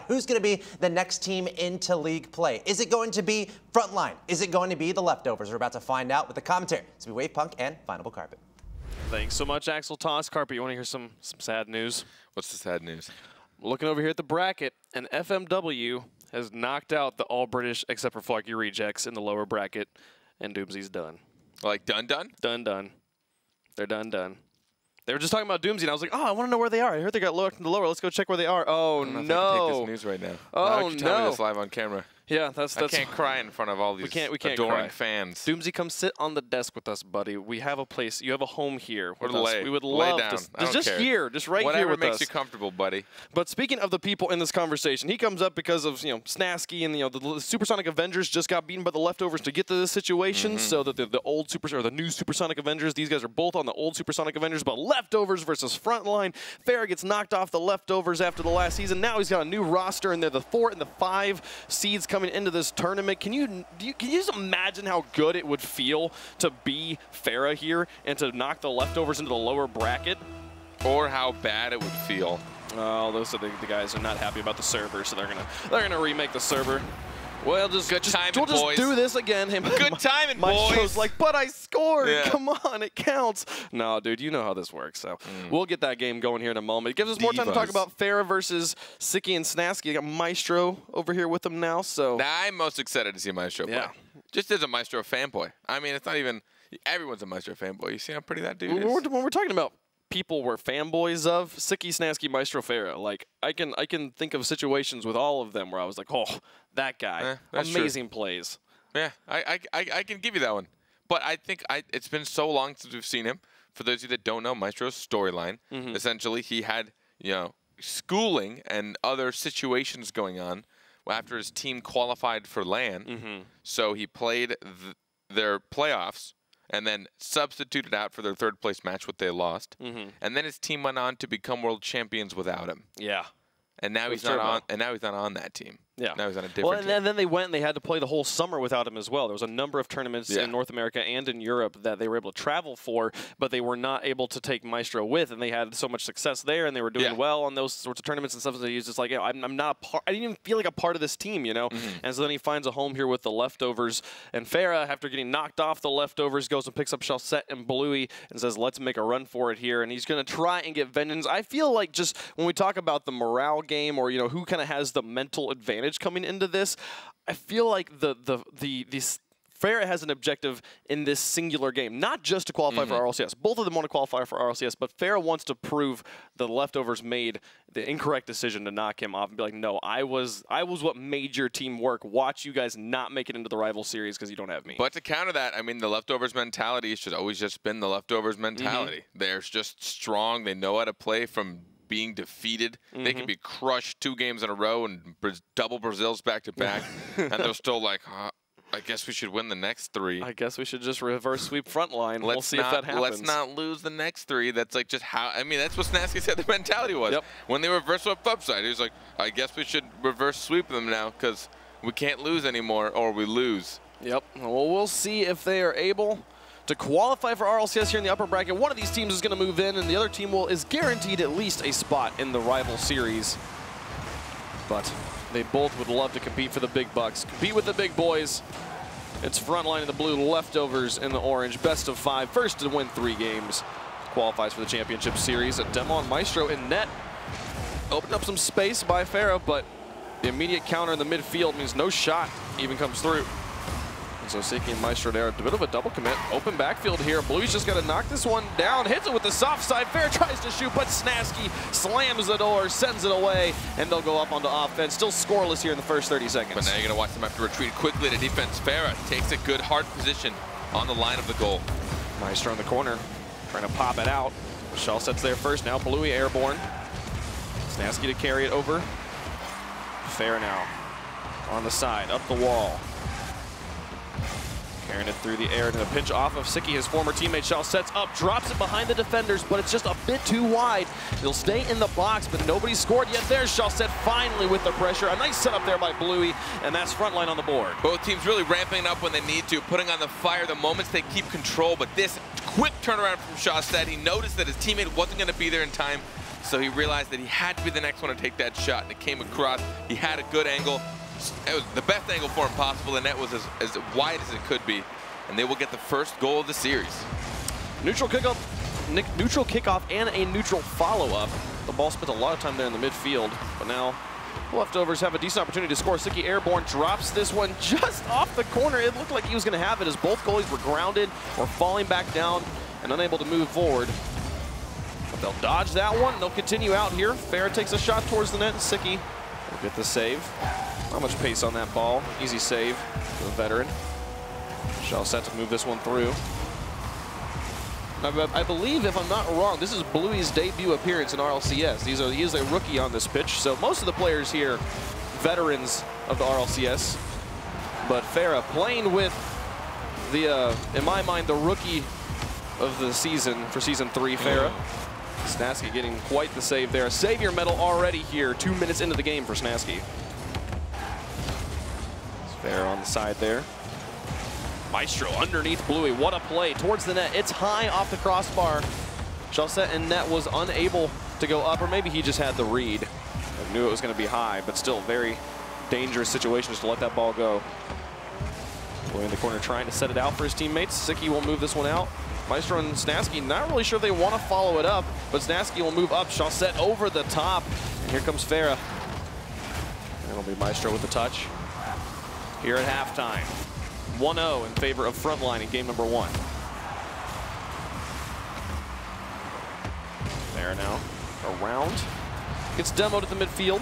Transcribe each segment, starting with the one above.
who's going to be the next team into league play. Is it going to be Frontline? Is it going to be the Leftovers? We're about to find out with the commentary. It's Wave Punk and Final Carpet. Thanks so much, Axel Toss. Carpet, you want to hear some sad news? What's the sad news? Looking over here at the bracket, and FMW has knocked out the all-British, except for Flarky Rejects, in the lower bracket, and Doomsy's done. Like done? Done. They're done. They were just talking about Doomsy, and I was like, oh, I want to know where they are. I heard they got locked in the lower. Let's go check where they are. Oh, I don't know no. if I can take this news right now. Why don't you tell me this live on camera? Yeah, that's I can't cry in front of all these adoring fans. Doomsy, come sit on the desk with us, buddy. We have a place. You have a home here with us. Lay. We would lay love down. to. Just here, just right Whatever here with us. Whatever makes you comfortable, buddy. But speaking of the people in this conversation, he comes up because of Snasky and the Supersonic Avengers just got beaten by the Leftovers to get to this situation. So that the old the new Supersonic Avengers, these guys are both on the old Supersonic Avengers, but Leftovers versus Frontline. Farrah gets knocked off the Leftovers after the last season. Now he's got a new roster, and they're the 4 and the 5 seeds coming into this tournament. Can you just imagine how good it would feel to be Farrah here and to knock the Leftovers into the lower bracket? Or how bad it would feel. Oh, those are the guys who are not happy about the server, so they're gonna remake the server. Well, we'll just do this again. Good timing, Maestro's boys. like, but I scored. Yeah. Come on, it counts. No, dude, you know how this works. So we'll get that game going here in a moment. It gives us more time to talk about Farrah versus Sicky and Snasky. I got Maestro over here with them now. So I'm most excited to see Maestro play. Just as a Maestro fanboy. I mean, it's not even everyone's a Maestro fanboy. You see how pretty that dude is. When we're talking about people we're fanboys of, Sicky, Snasky, Maestro, Farrah. Like I can think of situations with all of them where I was like, oh, that guy, amazing plays. Yeah, I can give you that one. But I think it's been so long since we've seen him. For those of you that don't know Maestro's storyline, essentially he had schooling and other situations going on after his team qualified for LAN. So he played their playoffs and then substituted out for their third-place match, what they lost. And then his team went on to become world champions without him. Yeah. And now he's not on. And now he's not on that team. Yeah. Now he's on a different team. And then they went and they had to play the whole summer without him as well. There was a number of tournaments in North America and in Europe that they were able to travel for, but they were not able to take Maestro with, and they had so much success there, and they were doing well on those sorts of tournaments and stuff. So he's just like, I'm not a part. I didn't even feel like a part of this team, And so then he finds a home here with the Leftovers, and Farrah, after getting knocked off the Leftovers, goes and picks up Chalsette and Bluey and says, let's make a run for it here, and he's going to try and get vengeance. I feel like just when we talk about the morale game or who kind of has the mental advantage coming into this, I feel like the Farrah has an objective in this singular game, not just to qualify for RLCS. Both of them want to qualify for RLCS, but Farrah wants to prove the Leftovers made the incorrect decision to knock him off and be like, no, I was what made your team work. Watch you guys not make it into the rival series because you don't have me. But to counter that, I mean, the Leftovers mentality should always just been the Leftovers mentality. They're just strong. They know how to play from being defeated. They can be crushed 2 games in a row and double Brazils back-to-back, and they're still like, I guess we should win the next 3. I guess we should just reverse sweep Frontline. We'll see if that happens. Let's not lose the next 3. That's like just how, I mean, that's what Snasky said the mentality was. When they reverse swept upside, he was like, I guess we should reverse sweep them now because we can't lose anymore or we lose. Well, we'll see if they are able to qualify for RLCS here in the upper bracket. One of these teams is going to move in, and the other team is guaranteed at least a spot in the rival series. But they both would love to compete for the big bucks, compete with the big boys. It's Frontline in the blue, Leftovers in the orange. Best of 5, first to win 3 games. Qualifies for the championship series. A Demo and Maestro in net. Opened up some space by Farrah, but the immediate counter in the midfield means no shot even comes through. And so Sicky and Maestro there, a bit of a double commit. Open backfield here. Bluey's just got to knock this one down. Hits it with the soft side. Farrah tries to shoot, but Snasky slams the door, sends it away, and they'll go up onto offense. Still scoreless here in the first 30 seconds. But now you're going to watch them have to retreat quickly to defense. Farrah takes a good hard position on the line of the goal. Maestro in the corner, trying to pop it out. Chalsette's there first. Now Bluey airborne. Snasky to carry it over. Farrah now on the side, up the wall. Carrying it through the air to the pinch off of Sicky, his former teammate. Chalsette's up, drops it behind the defenders, but it's just a bit too wide. He'll stay in the box, but nobody's scored yet. There's Chalsette finally with the pressure. A nice setup there by Bluey, and that's Frontline on the board. Both teams really ramping up when they need to, putting on the fire the moments they keep control, but this quick turnaround from Chalsette, he noticed that his teammate wasn't going to be there in time So he realized that he had to be the next one to take that shot, and it came across. He had a good angle. It was the best angle for him possible. The net was as wide as it could be, and they will get the first goal of the series. Neutral kickoff and a neutral follow-up. The ball spent a lot of time there in the midfield, but now the leftovers have a decent opportunity to score. Siki airborne drops this one just off the corner. It looked like he was going to have it as both goalies were grounded or falling back down and unable to move forward. But they'll dodge that one. They'll continue out here. Farah takes a shot towards the net, and Siki will get the save. Not much pace on that ball. Easy save for the veteran. Shell set to move this one through. I believe, if I'm not wrong, this is Bluey's debut appearance in RLCS. He is a rookie on this pitch, so most of the players here, veterans of the RLCS. But Farah playing with the, in my mind, the rookie of the season for Season 3, Farah. Snasky getting quite the save there. A Savior medal already here, 2 minutes into the game for Snasky. Farah on the side there. Maestro underneath Bluey. What a play towards the net. It's high off the crossbar. Chalset and net was unable to go up, or maybe he just had the read. I knew it was going to be high, but still very dangerous situation just to let that ball go. Bluey in the corner trying to set it out for his teammates. Siki will move this one out. Maestro and Snasky not really sure if they want to follow it up, but Snasky will move up. Chalset over the top. And here comes Farah. And it'll be Maestro with the touch. Here at halftime. 1-0 in favor of Frontline in game number 1. There now, around. Gets demoed at the midfield.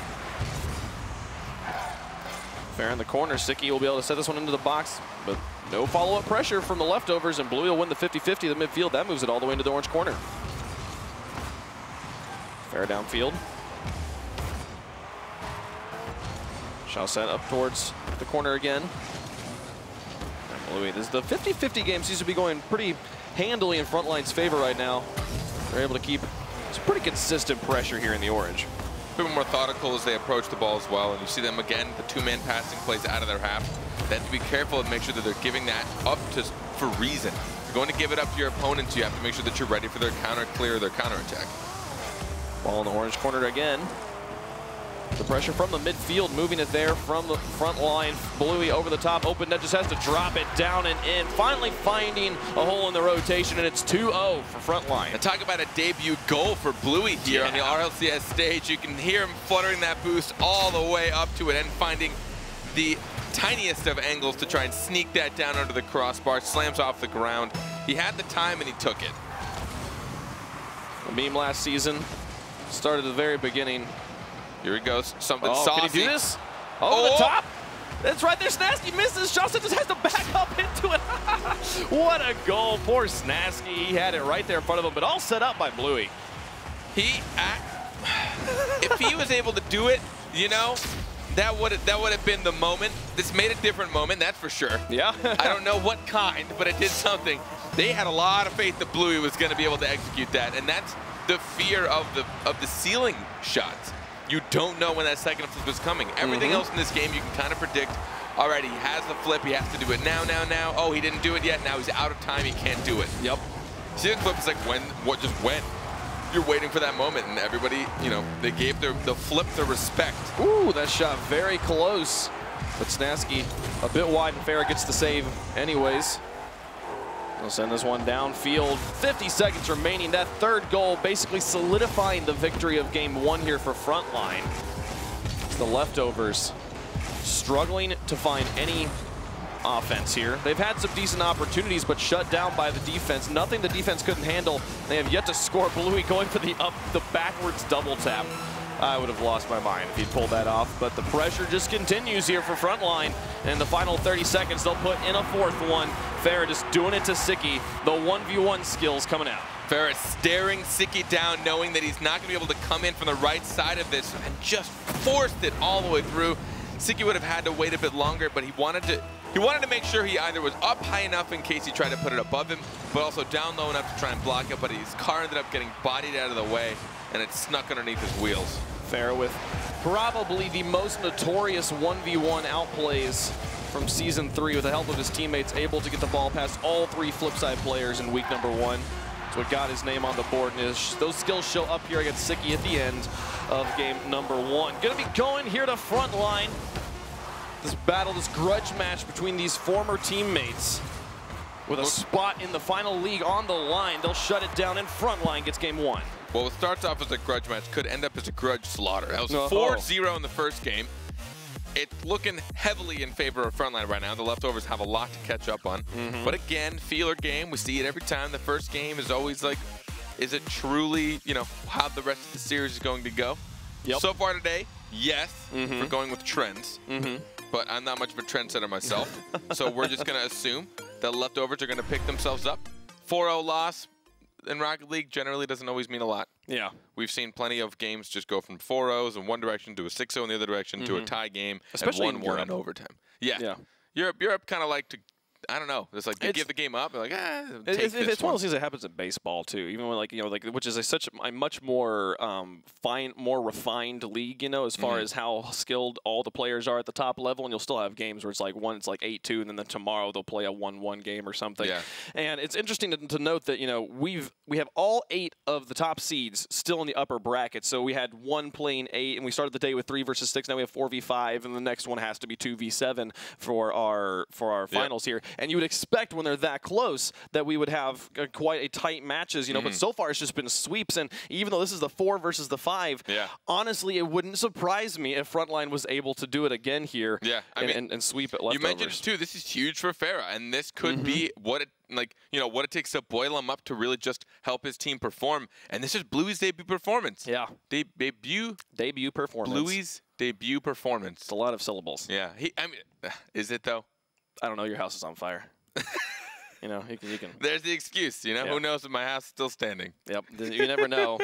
Fair in the corner. Siki will be able to set this one into the box, but no follow-up pressure from the leftovers, and Bluey will win the 50-50 of the midfield. That moves it all the way into the orange corner. Fair downfield. Shall set up towards the corner again. Bluey. This is the 50-50 game seems to be going pretty handily in Frontline's favor right now. They're able to keep some pretty consistent pressure here in the orange. A bit more methodical as they approach the ball as well, and you see them again, the two-man passing plays out of their half. They have to be careful and make sure that they're giving that up for reason. If you're going to give it up to your opponents, you have to make sure that you're ready for their counter clear, their counter attack. Ball in the orange corner again. The pressure from the midfield, moving it there from the front line. Bluey over the top. Open net just has to drop it down and in. Finally finding a hole in the rotation, and it's 2-0 for Frontline. And talk about a debut goal for Bluey here on the RLCS stage. You can hear him fluttering that boost all the way up to it and finding the tiniest of angles to try and sneak that down under the crossbar. Slams off the ground. He had the time and he took it. The meme last season started at the very beginning. Here he goes, something saucy. Can he do this? Over the top. That's right there, Snasky misses. Chalset just has to back up into it. What a goal, poor Snasky. He had it right there in front of him, but all set up by Bluey. If he was able to do it, you know, that would have been the moment. This made a different moment, that's for sure. Yeah. I don't know what kind, but it did something. They had a lot of faith that Bluey was going to be able to execute that, and that's the fear of the ceiling shots. You don't know when that second flip is coming. Everything else in this game you can kind of predict. All right, he has the flip. He has to do it now. Oh, he didn't do it yet. Now he's out of time. He can't do it. Yep. Ceiling flip is like just when. You're waiting for that moment, and everybody, you know, they gave the flip the respect. Ooh, that shot very close. But Snasky a bit wide, and Farah gets the save anyways. They'll send this one downfield. 50 seconds remaining. That third goal basically solidifying the victory of game 1 here for Frontline. It's the leftovers struggling to find any offense here. They've had some decent opportunities, but shut down by the defense. Nothing the defense couldn't handle. They have yet to score. Bluey going for the backwards double tap. I would have lost my mind if he'd pulled that off, but the pressure just continues here for Frontline. In the final 30 seconds, they'll put in a fourth one. Farah just doing it to Siki. The 1v1 skills coming out. Farah staring Siki down, knowing that he's not going to be able to come in from the right side of this, and just forced it all the way through. Siki would have had to wait a bit longer, but he wanted to make sure he either was up high enough in case he tried to put it above him, but also down low enough to try and block it, but his car ended up getting bodied out of the way, and it snuck underneath his wheels. Farah with probably the most notorious 1v1 outplays from Season 3 with the help of his teammates, able to get the ball past all 3 flipside players in week number 1. That's what got his name on the board, and those skills show up here against Sicky at the end of game number 1. Gonna be going here to Frontline. This battle, this grudge match between these former teammates with a spot in the final league on the line. They'll shut it down, and Frontline gets game 1. Well, what starts off as a grudge match could end up as a grudge slaughter. That was 4-0 in the first game. It's looking heavily in favor of Frontline right now. The leftovers have a lot to catch up on. But again, feeler game. We see it every time. The first game is always like, is it truly, you know, how the rest of the series is going to go? Yep. So far today, yes, we're going with trends. But I'm not much of a trendsetter myself. So we're just going to assume that leftovers are going to pick themselves up. 4-0 loss in Rocket League generally doesn't always mean a lot. Yeah. We've seen plenty of games just go from 4-0s in one direction to a 6-0 in the other direction to a tie game, especially and 1-1 in overtime. Yeah. Europe kind of like to, I don't know. It's like they give the game up. They're like, it's one of those things that happens in baseball too. Even when which is such a much more more refined league. You know, as far as how skilled all the players are at the top level, and you'll still have games where it's like 8-2, and then tomorrow they'll play a 1-1 game or something. Yeah. And it's interesting to note that we have all 8 of the top seeds still in the upper bracket. So we had 1 playing 8, and we started the day with 3 versus 6. Now we have 4v5, and the next one has to be 2v7 for our finals here. And you would expect when they're that close that we would have quite a tight matches, but so far it's just been sweeps. And even though this is the 4 versus the 5, honestly, it wouldn't surprise me if Frontline was able to do it again here and sweep it leftovers. You mentioned too, this is huge for Farah, and this could be what it takes to boil him up to really just help his team perform. And this is Bluey's debut performance. Yeah. Debut performance. Bluey's debut performance. It's a lot of syllables. Yeah. Is it though? I don't know. Your house is on fire. You can. There's the excuse. Yeah. Who knows if my house is still standing? Yep. You never know.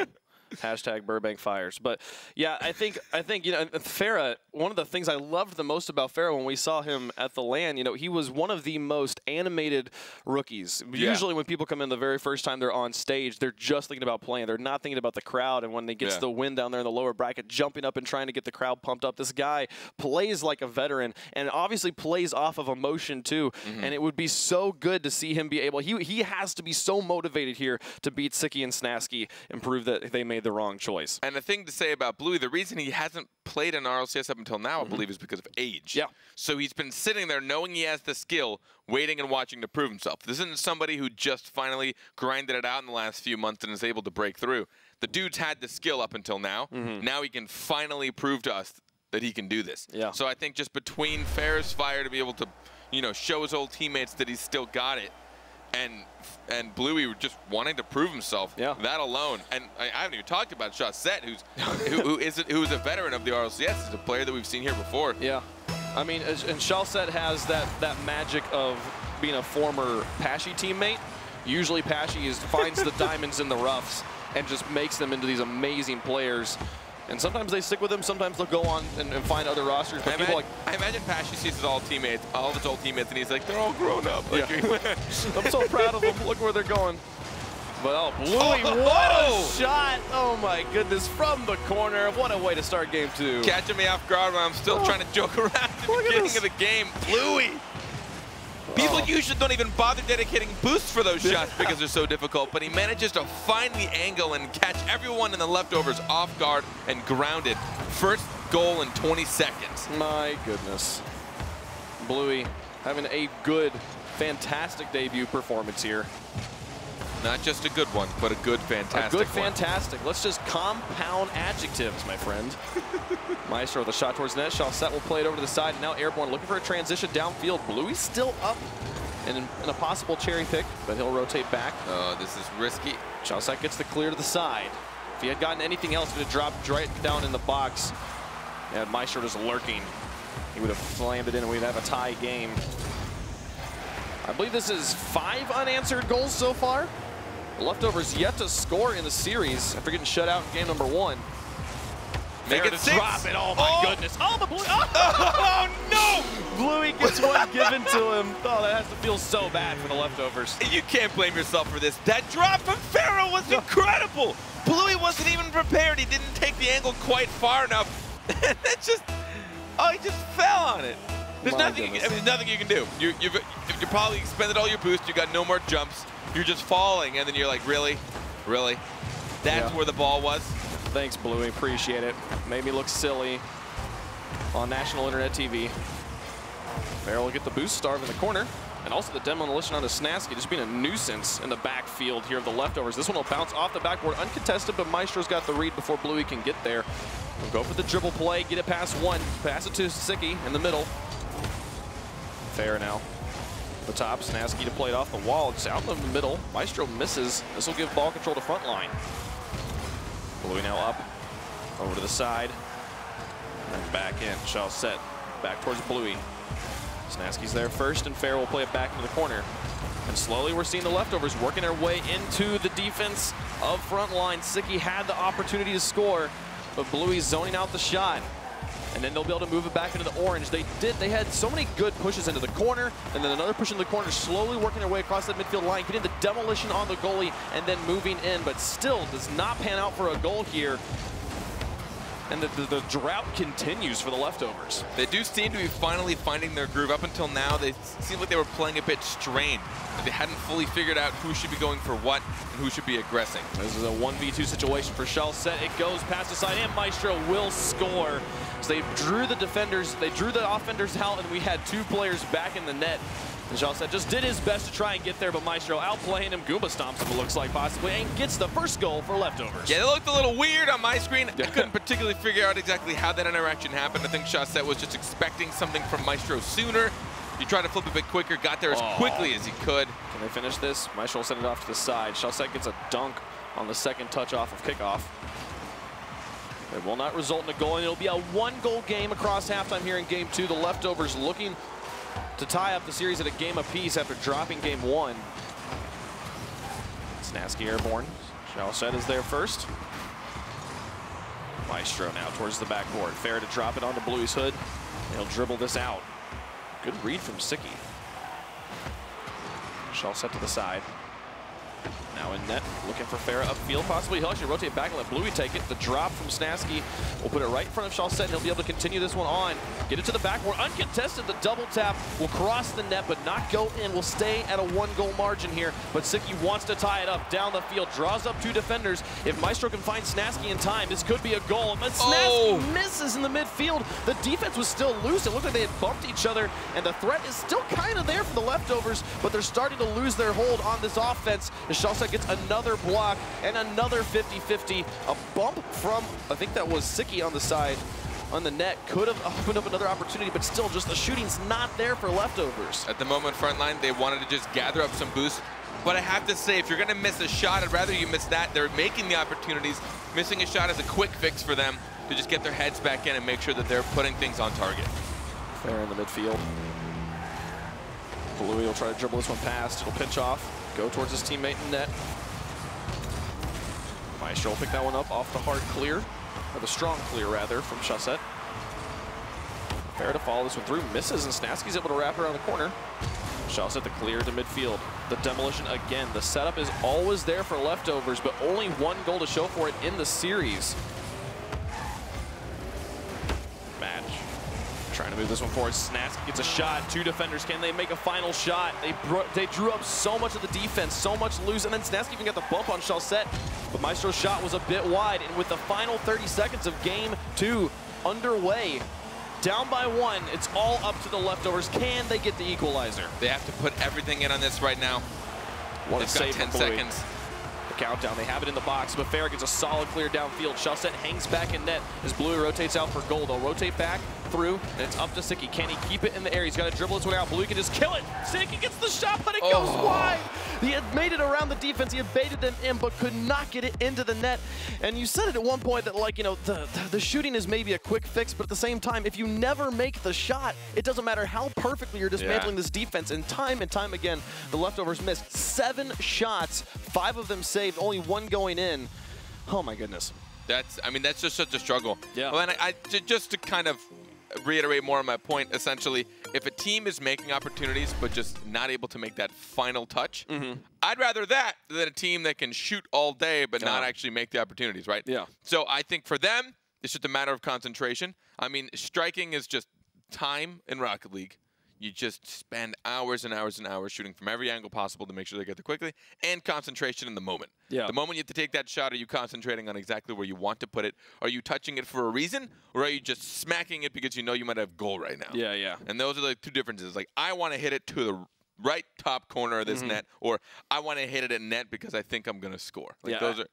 Hashtag Burbank Fires. But yeah, I think Farah, one of the things I loved the most about Farah when we saw him at the LAN, he was one of the most animated rookies. Usually when people come in the very first time they're on stage, they're just thinking about playing. They're not thinking about the crowd. And when they get the win down there in the lower bracket, jumping up and trying to get the crowd pumped up, this guy plays like a veteran and obviously plays off of emotion too. And it would be so good to see him be able, he has to be so motivated here to beat Sicky and Snasky and prove that they made the wrong choice. And the thing to say about Bluey, the reason he hasn't played in RLCS up until now, I believe, is because of age. Yeah. So he's been sitting there knowing he has the skill, waiting and watching to prove himself. This isn't somebody who just finally grinded it out in the last few months and is able to break through. The dude's had the skill up until now. Now he can finally prove to us that he can do this. Yeah. So I think just between Farah's fire to be able to, show his old teammates that he's still got it, and Bluey just wanting to prove himself. Yeah. That alone. And I haven't even talked about Shawsett, who's a veteran of the RLCS. He's a player that we've seen here before. Yeah. I mean, and Shawsett has that magic of being a former Pashy teammate. Usually Pashy finds the diamonds in the roughs and just makes them into these amazing players. And sometimes they stick with him. Sometimes they'll go on and find other rosters. But I imagine Pashy sees his all of his old teammates, and he's like, they're all grown up. I'm so proud of them. Look where they're going. But Bluey, what a shot! Oh my goodness, from the corner. What a way to start game 2. Catching me off guard when I'm still trying to joke around at the beginning of the game. Bluey! People usually don't even bother dedicating boosts for those shots because they're so difficult, but he manages to find the angle and catch everyone in the leftovers off guard and grounded. First goal in 20 seconds. My goodness. Bluey having a good, fantastic debut performance here. Not just a good one, but a good, fantastic one. Fantastic. Let's just compound adjectives, my friend. Maestro with a shot towards net. Shawsett will play it over to the side. And now Airborne looking for a transition downfield. Bluey's still up and in a possible cherry pick, but he'll rotate back. Oh, this is risky. Shawsett gets the clear to the side. If he had gotten anything else, he would have dropped right down in the box. And Maestro just lurking. He would have slammed it in and we'd have a tie game. I believe this is 5 unanswered goals so far. The leftovers yet to score in the series after getting shut out in game number 1. Make it 6. Drop it. Oh my goodness. Oh, the Bluey. Oh no! Bluey gets one given to him. Oh, that has to feel so bad for the leftovers. You can't blame yourself for this. That drop from Farah was incredible. Bluey wasn't even prepared. He didn't take the angle quite far enough. And it just, he just fell on it. There's nothing you can do. You've probably expended all your boost. You got no more jumps. You're just falling, and then you're like, really? Really? That's where the ball was? Thanks, Bluey. Appreciate it. Made me look silly on national internet TV. Farrell will get the boost starve in the corner. And also the demolition onto Snasky, just being a nuisance in the backfield here of the leftovers. This one will bounce off the backboard uncontested, but Maestro's got the read before Bluey can get there. We'll go for the dribble play, get it past one, pass it to Sicky in the middle. Fair now. The top, Snasky to play it off the wall. It's out in the middle. Maestro misses. This will give ball control to Frontline. Bluey now up, over to the side, and back in. Shaw set, back towards Bluey. Snasky's there first, and Fair will play it back into the corner. And slowly we're seeing the leftovers working their way into the defense of Frontline. Sicky had the opportunity to score, but Bluey's zoning out the shot. And then they'll be able to move it back into the orange. They had so many good pushes into the corner, and then another push into the corner, slowly working their way across that midfield line, getting the demolition on the goalie, and then moving in, but still does not pan out for a goal here. And the drought continues for the leftovers. They do seem to be finally finding their groove. Up until now, they seemed like they were playing a bit strained. They hadn't fully figured out who should be going for what and who should be aggressing. This is a 1v2 situation for Shell Set. It goes past the side, and Maestro will score. So they drew the defenders, they drew the offenders out, and we had two players back in the net. And Shell Set just did his best to try and get there, but Maestro outplaying him, Goomba stomps him, it looks like possibly, and gets the first goal for leftovers. Yeah, it looked a little weird on my screen. I couldn't particularly figure out exactly how that interaction happened. I think Shell Set was just expecting something from Maestro sooner. He tried to flip a bit quicker, got there as quickly as he could. Can they finish this? Maestro will send it off to the side. Shell Set gets a dunk on the second touch off of kickoff. It will not result in a goal, and it'll be a one-goal game across halftime here in game two. The leftovers looking to tie up the series at a game apiece after dropping game one. Snasky airborne. Shell Set is there first. Maestro now towards the backboard. Fair to drop it onto Bluey's hood. He'll dribble this out. Good read from Sicky. Shell Set to the side. Now in net, looking for Farah upfield, possibly. He'll actually rotate back and let Bluey take it. The drop from Snasky will put it right in front of Shell Set, and he'll be able to continue this one on. Get it to the backboard, uncontested. The double tap will cross the net, but not go in. Will stay at a one-goal margin here, but Sicky wants to tie it up down the field, draws up two defenders. If Maestro can find Snasky in time, this could be a goal. But Snasky misses in the midfield. The defense was still loose. It looked like they had bumped each other, and the threat is still kind of there for the leftovers, but they're starting to lose their hold on this offense. The Shell Set gets another block and another 50-50. A bump from, I think that was Sicky on the side, on the net. Could have opened up another opportunity, but still just the shooting's not there for leftovers. At the moment, Frontline, they wanted to just gather up some boost. But I have to say, if you're going to miss a shot, I'd rather you miss that. They're making the opportunities. Missing a shot is a quick fix for them to just get their heads back in and make sure that they're putting things on target. Fair in the midfield. Bluey will try to dribble this one past. He'll pitch off. Go towards his teammate in net. Maestro will pick that one up off the hard clear, or the strong clear rather, from Shell Set. Fair to follow this one through, misses, and Snasky's able to wrap around the corner. Shell Set the clear to midfield. The demolition again. The setup is always there for leftovers, but only one goal to show for it in the series. Match. Trying to move this one forward. Snasky gets a shot. Two defenders. Can they make a final shot? They drew up so much of the defense, so much loose, and then Snasky even got the bump on Shell Set, but Maestro's shot was a bit wide, and with the final 30 seconds of game two underway, down by one, it's all up to the leftovers. Can they get the equalizer? They have to put everything in on this right now. What a save, 10 seconds. The countdown, they have it in the box, but Fair gets a solid clear downfield. Shell Set hangs back in net as Bluey rotates out for goal. They'll rotate back through, and it's up to Sicky. Can he keep it in the air? He's got to dribble this one out. Bluey can just kill it. Sicky gets the shot, but it goes wide. He had made it around the defense. He had baited them in, but could not get it into the net. And you said it at one point that, like, you know, the shooting is maybe a quick fix, but at the same time, if you never make the shot, it doesn't matter how perfectly you're dismantling this defense. And time again, the leftovers missed 7 shots, 5 of them saved, only 1 going in. Oh my goodness. I mean, that's just such a struggle. Yeah. Well, and just to kind of reiterate more on my point, essentially, if a team is making opportunities but just not able to make that final touch, I'd rather that than a team that can shoot all day but not actually make the opportunities, right? Yeah. So I think for them, it's just a matter of concentration. I mean, striking is just time in Rocket League, you just spend hours and hours and hours shooting from every angle possible to make sure they get there quickly, and concentration in the moment. Yeah. The moment you have to take that shot, are you concentrating on exactly where you want to put it? Are you touching it for a reason, or are you just smacking it because you know you might have goal right now? Yeah, yeah. And those are the two differences. Like, I want to hit it to the right top corner of this net, or I want to hit it at net because I think I'm going to score. Like, those are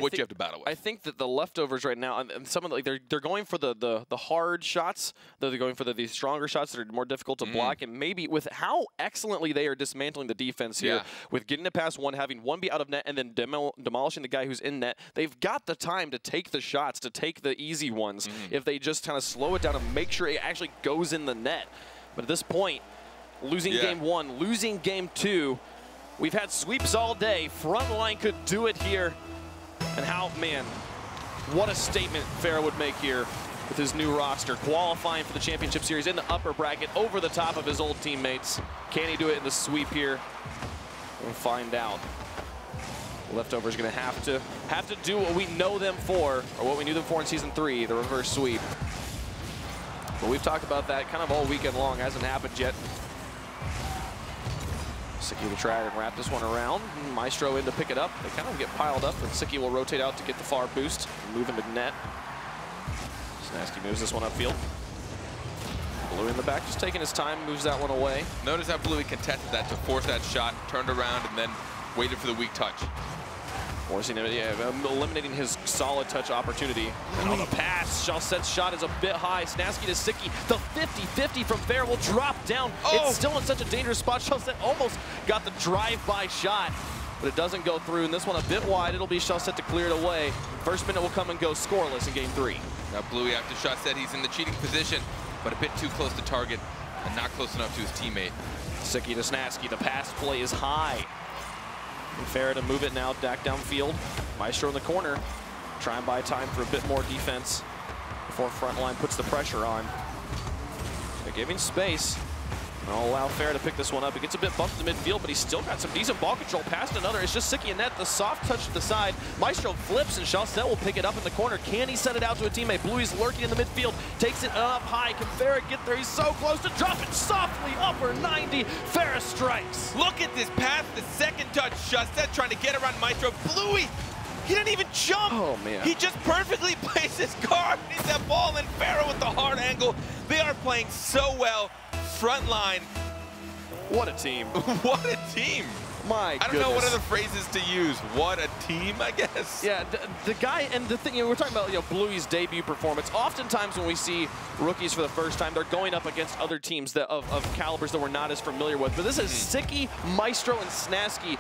what you have to battle with. I think that the leftovers right now, and some of the, like they're going for the hard shots. They're going for the stronger shots that are more difficult to block, and maybe with how excellently they are dismantling the defense here, with getting it past one, having one be out of net, and then demolishing the guy who's in net. They've got the time to take the shots, to take the easy ones, if they just kind of slow it down and make sure it actually goes in the net. But at this point, losing game 1, losing game 2, we've had sweeps all day. Frontline could do it here. And how, man, what a statement Farah would make here with his new roster. Qualifying for the championship series in the upper bracket over the top of his old teammates. Can he do it in the sweep here? We'll find out. Leftovers going to have to do what we know them for, or what we knew them for in Season 3, the reverse sweep. But we've talked about that kind of all weekend long. Hasn't happened yet. Siki will try and wrap this one around. Maestro in to pick it up. They kind of get piled up, but Siki will rotate out to get the far boost. Move into net. Snaski moves this one upfield. Blue in the back, just taking his time, moves that one away. Notice how Bluey contested that to force that shot, turned around, and then waited for the weak touch. Forcing him, eliminating his solid touch opportunity. And on the pass, Chalsette's shot is a bit high. Snaski to Siki. The 50-50 from Fair will drop down. It's still in such a dangerous spot. Chalsette almost got the drive-by shot, but it doesn't go through. And this one a bit wide. It'll be Chalsette to clear it away. First minute will come and go scoreless in game 3. Now Bluey, after Chalsette, he's in the cheating position, but a bit too close to target and not close enough to his teammate. Siki to Snaski. The pass play is high. And Farah to move it now back downfield. Maestro in the corner. Try and buy time for a bit more defense before Frontline puts the pressure on. They're giving space. I'll allow Farah to pick this one up. He gets a bit bumped to midfield, but he's still got some decent ball control past another. It's just Siki and net. The soft touch to the side. Maestro flips, and Chalsette will pick it up in the corner. Can he set it out to a teammate? Bluey's lurking in the midfield. Takes it up high. Can Farah get there? He's so close to drop it softly. Upper 90. Farah strikes. Look at this pass. The second touch. Chalsette trying to get around Maestro. Bluey, he didn't even jump. Oh, man. He just perfectly placed his car underneath that ball, and Farah with the hard angle. They are playing so well. Frontline. What a team. What a team. My goodness. I don't know what other phrases to use. What a team, I guess. Yeah, the guy, and the thing, we're talking about, Bluey's debut performance. Oftentimes when we see rookies for the first time, they're going up against other teams that of calibers that we're not as familiar with. But this is Siki, Maestro, and Snaski.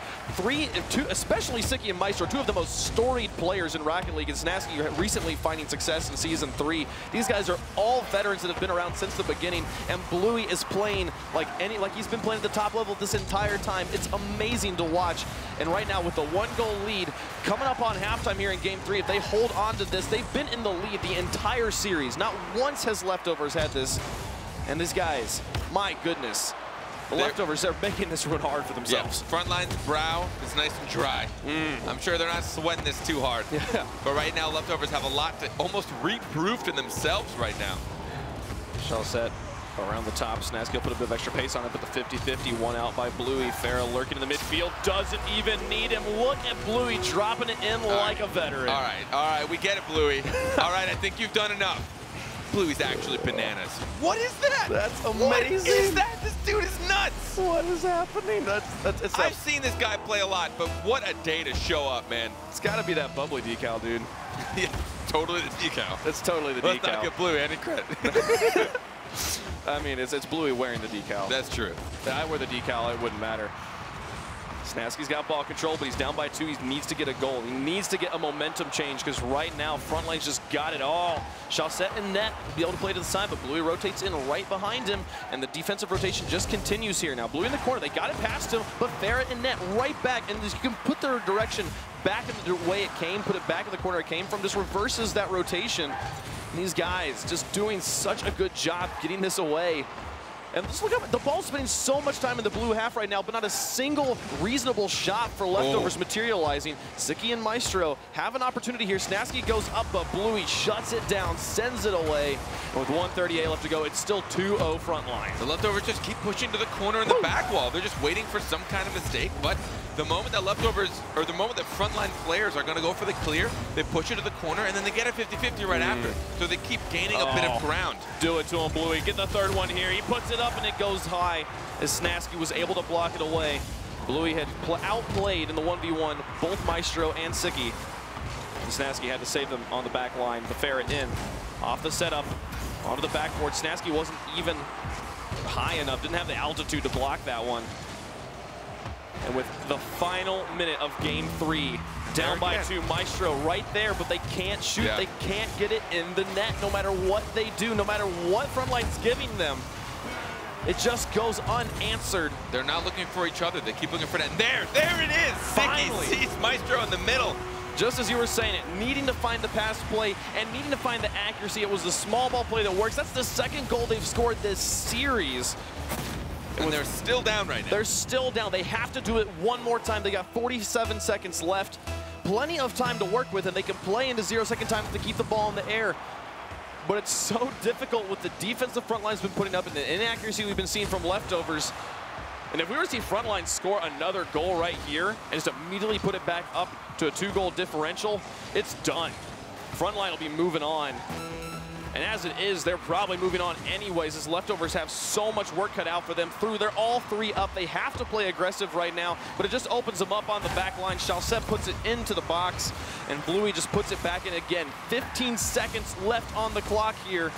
Two, especially Siki and Maestro, two of the most storied players in Rocket League. And Snaski recently finding success in Season 3. These guys are all veterans that have been around since the beginning. And Bluey is playing like he's been playing at the top level this entire time. It's amazing to watch. And right now with the 1-goal lead coming up on halftime here in game 3, if they hold on to this, they've been in the lead the entire series. Not once has Leftovers had this. And these guys, my goodness, the Leftovers are making this run hard for themselves. Yeah. Frontline's brow is nice and dry. I'm sure they're not sweating this too hard. Yeah. But right now, Leftovers have a lot to almost reprove to themselves right now. Chalsette around the top. Snaski will put a bit of extra pace on it, but the 50-50 one out by Bluey. Farah lurking in the midfield, doesn't even need him. Look at Bluey dropping it in like a veteran. All right, we get it, Bluey. All right, I think you've done enough. Bluey's actually bananas. What is that? That's amazing. What is that? This dude is nuts. What is happening? I've seen this guy play a lot, but what a day to show up, man. It's got to be that bubbly decal, dude. Yeah, totally the decal. It's totally the decal. Let's not give Bluey any credit. I mean, it's Bluey wearing the decal. That's true. If I wear the decal, it wouldn't matter. Snaski's got ball control, but he's down by 2. He needs to get a goal. He needs to get a momentum change because right now, Frontline's just got it all. Chalsette and net be able to play to the side, but Bluey rotates in right behind him, and the defensive rotation just continues here. Now, Bluey in the corner, they got it past him, but Farah and net right back, and you can put their direction back in the way it came, put it back in the corner it came from, just reverses that rotation. And these guys just doing such a good job getting this away. And just look at the ball's spending so much time in the blue half right now, but not a single reasonable shot for leftovers materializing. Siki and Maestro have an opportunity here. Snaski goes up, but Bluey shuts it down, sends it away. And with 1:38 left to go, it's still 2-0 Frontline. The leftovers just keep pushing to the corner in the back wall. They're just waiting for some kind of mistake, but the moment that leftovers, or the moment that Frontline players are going to go for the clear, they push it to the corner, and then they get a 50-50 right after. So they keep gaining a bit of ground. Do it to him, Bluey. Get the third one here. He puts it up, and it goes high as Snaski was able to block it away. Bluey had outplayed in the 1v1 both Maestro and Siki. Snaski had to save them on the back line. The ferret in, off the setup, onto the backboard. Snaski wasn't even high enough, didn't have the altitude to block that one. And with the final minute of game 3, down by 2, Maestro right there, but they can't shoot. They can't get it in the net no matter what they do, no matter what Frontline's giving them. It just goes unanswered. They're not looking for each other. They keep looking for that. And there it is. Finally. Siki sees Maestro in the middle. Just as you were saying it, needing to find the pass play and needing to find the accuracy. It was the small ball play that works. That's the second goal they've scored this series. And they're still down right now. They're still down. They have to do it one more time. They got 47 seconds left. Plenty of time to work with, and they can play into 0-second time to keep the ball in the air. But it's so difficult with the defense the Frontline's been putting up and the inaccuracy we've been seeing from leftovers. And if we were to see Frontline score another goal right here and just immediately put it back up to a 2-goal differential, it's done. Frontline will be moving on. And as it is, they're probably moving on anyways, as leftovers have so much work cut out for them through. They're all 3 up. They have to play aggressive right now, but it just opens them up on the back line. Chalset puts it into the box, and Bluey just puts it back in again. 15 seconds left on the clock here.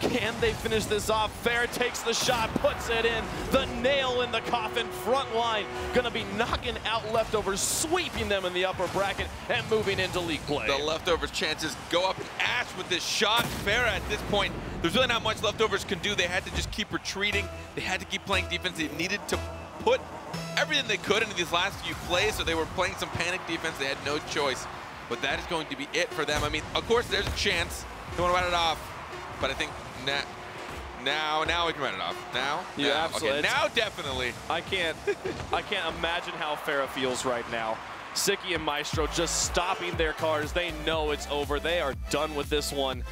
Can they finish this off? Fair takes the shot, puts it in. The nail in the coffin. Frontline gonna be knocking out leftovers, sweeping them in the upper bracket and moving into league play. The leftovers' chances go up in ash with this shot. Fair at this point, there's really not much leftovers can do. They had to just keep retreating. They had to keep playing defense. They needed to put everything they could into these last few plays, so they were playing some panic defense. They had no choice, but that is going to be it for them. I mean, of course, there's a chance. They want to run it off, but I think now we can run it off. Now? Yeah, absolutely. Okay, now definitely. I can't imagine how Farah feels right now. Siki and Maestro just stopping their cars. They know it's over. They are done with this one.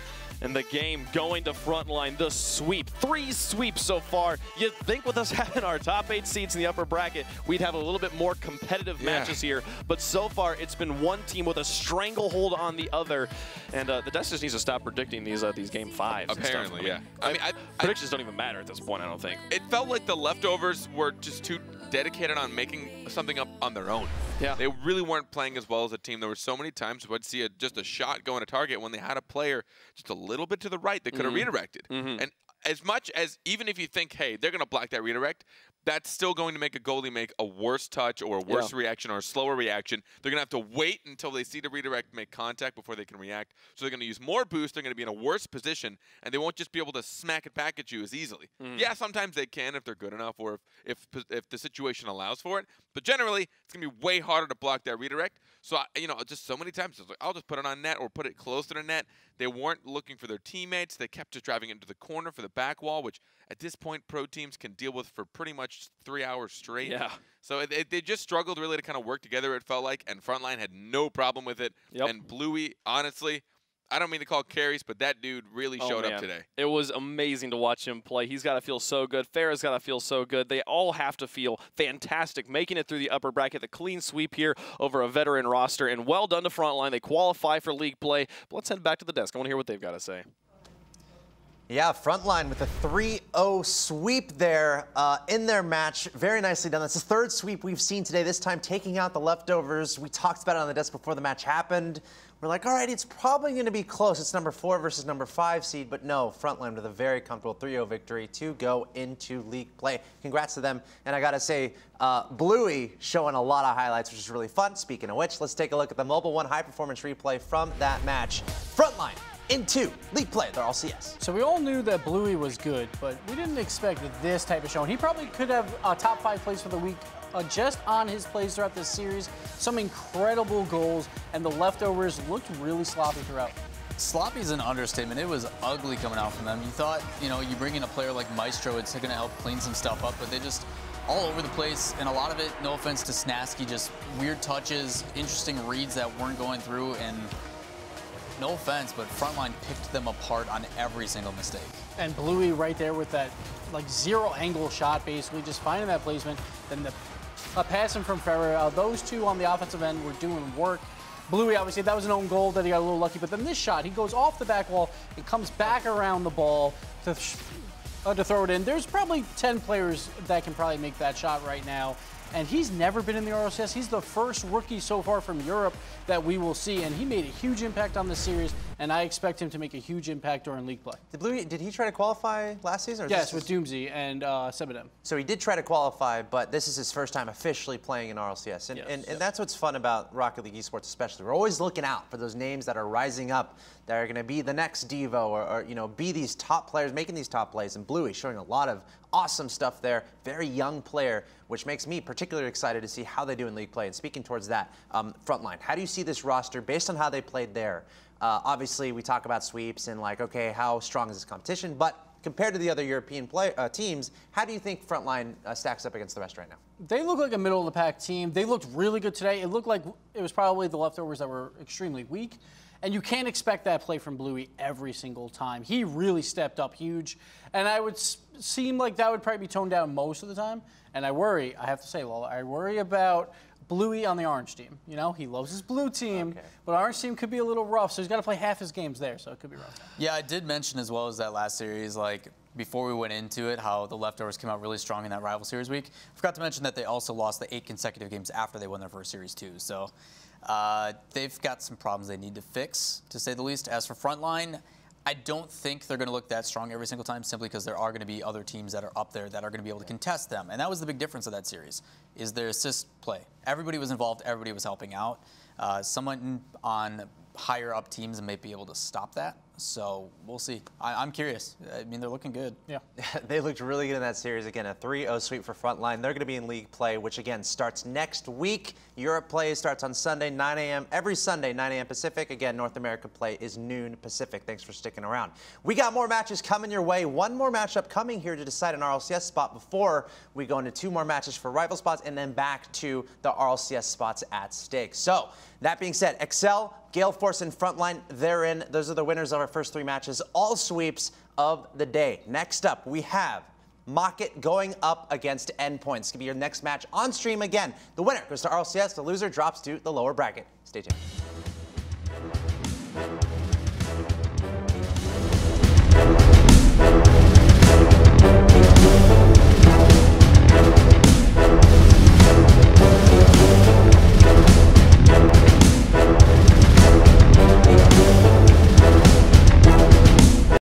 And the game going to Frontline, the sweep. 3 sweeps so far. You'd think with us having our top 8 seeds in the upper bracket, we'd have a little bit more competitive matches here. But so far, it's been one team with a stranglehold on the other. And the Desk just needs to stop predicting these game 5s. Apparently, yeah. I mean, predictions don't even matter at this point, I don't think. It felt like the leftovers were just too dedicated on making something up on their own. Yeah. They really weren't playing as well as a team. There were so many times where I'd see just a shot going to target when they had a player just a little bit to the right that could have redirected. And as much as, even if you think, hey, they're going to block that redirect, that's still going to make a goalie make a worse touch or a worse reaction or a slower reaction. They're going to have to wait until they see the redirect make contact before they can react. So they're going to use more boost. They're going to be in a worse position, and they won't just be able to smack it back at you as easily. Yeah, sometimes they can if they're good enough or if the situation allows for it. But generally, it's going to be way harder to block that redirect. So, just so many times, it's like, I'll just put it on net or put it close to the net. They weren't looking for their teammates. They kept just driving into the corner for the back wall, which at this point, pro teams can deal with for pretty much 3 hours straight. Yeah. So they just struggled really to kind of work together, it felt like, and Frontline had no problem with it. And Bluey, honestly, I don't mean to call carries, but that dude really showed up today. It was amazing to watch him play. He's got to feel so good. Farah's got to feel so good. They all have to feel fantastic, making it through the upper bracket. The clean sweep here over a veteran roster, and well done to Frontline. They qualify for league play. But let's head back to the desk. I want to hear what they've got to say. Yeah, Frontline with a 3-0 sweep there in their match. Very nicely done. That's the 3rd sweep we've seen today, this time taking out the leftovers. We talked about it on the desk before the match happened. We're like, all right, it's probably going to be close. It's number 4 versus number 5 seed, but no, Frontline with a very comfortable 3-0 victory to go into league play. Congrats to them. And I got to say, Bluey showing a lot of highlights, which is really fun. Speaking of which, let's take a look at the Mobile One high-performance replay from that match. Frontline into league play, their RLCS. So we all knew that Bluey was good, but we didn't expect this type of showing. He probably could have a top 5 plays for the week just on his plays throughout this series. Some incredible goals, and the leftovers looked really sloppy throughout. Sloppy is an understatement. It was ugly coming out from them. You thought, you know, you bring in a player like Maestro, it's going to help clean some stuff up, but they just all over the place, and a lot of it, no offense to Snasky, just weird touches, interesting reads that weren't going through, and no offense, but Frontline picked them apart on every single mistake. And Bluey right there with that like zero angle shot, basically just finding that placement. Then the passing from Ferrer. Those two on the offensive end were doing work. Bluey, obviously, that was an own goal that he got a little lucky, but then this shot, he goes off the back wall and comes back around the ball to throw it in. There's probably 10 players that can probably make that shot right now. And he's never been in the RLCS. He's the first rookie so far from Europe that we will see, and he made a huge impact on this series, and I expect him to make a huge impact during league play. Did he try to qualify last season? Or yes, with Doomsy and Sebadem. So he did try to qualify, but this is his first time officially playing in RLCS. And that's what's fun about Rocket League Esports especially. We're always looking out for those names that are rising up, that are going to be the next Devo or you know, be these top players, making these top plays. And Bluey showing a lot of awesome stuff there. Very young player, which makes me particularly excited to see how they do in league play. And speaking towards that, Frontline, how do you see this roster based on how they played there? Obviously, we talk about sweeps and like, okay, how strong is this competition? But compared to the other European teams, how do you think Frontline stacks up against the rest right now? They look like a middle-of-the-pack team. They looked really good today. It looked like it was probably the leftovers that were extremely weak. And you can't expect that play from Bluey every single time. He really stepped up huge. And I would seem like that would probably be toned down most of the time. And I worry, I have to say, Lola, I worry about Bluey on the orange team. You know, he loves his blue team, but orange team could be a little rough, so he's got to play half his games there, so it could be rough. Yeah, I did mention as well as that last series, like, before we went into it, how the leftovers came out really strong in that rival series week. I forgot to mention that they also lost the 8 consecutive games after they won their first series too. So they've got some problems they need to fix, to say the least. As for Frontline, I don't think they're going to look that strong every single time, simply because there are going to be other teams that are up there that are going to be able to contest them. And that was the big difference of that series, is their assist play. Everybody was involved. Everybody was helping out. Someone on higher up teams may be able to stop that. So we'll see. I'm curious. I mean, they're looking good. Yeah. They looked really good in that series. Again, a 3-0 sweep for Frontline. They're going to be in league play, which again starts next week. Europe play starts on Sunday, 9 a.m. Every Sunday, 9 a.m. Pacific. Again, North America play is noon Pacific. Thanks for sticking around. We got more matches coming your way. One more matchup coming here to decide an RLCS spot before we go into 2 more matches for rival spots and then back to the RLCS spots at stake. So that being said, Excel, Gale Force, and Frontline, they're in. Those are the winners of our first 3 matches. All sweeps of the day. Next up, we have Mocket going up against Endpoint. It's going to be your next match on stream again. The winner goes to RLCS. The loser drops to the lower bracket. Stay tuned.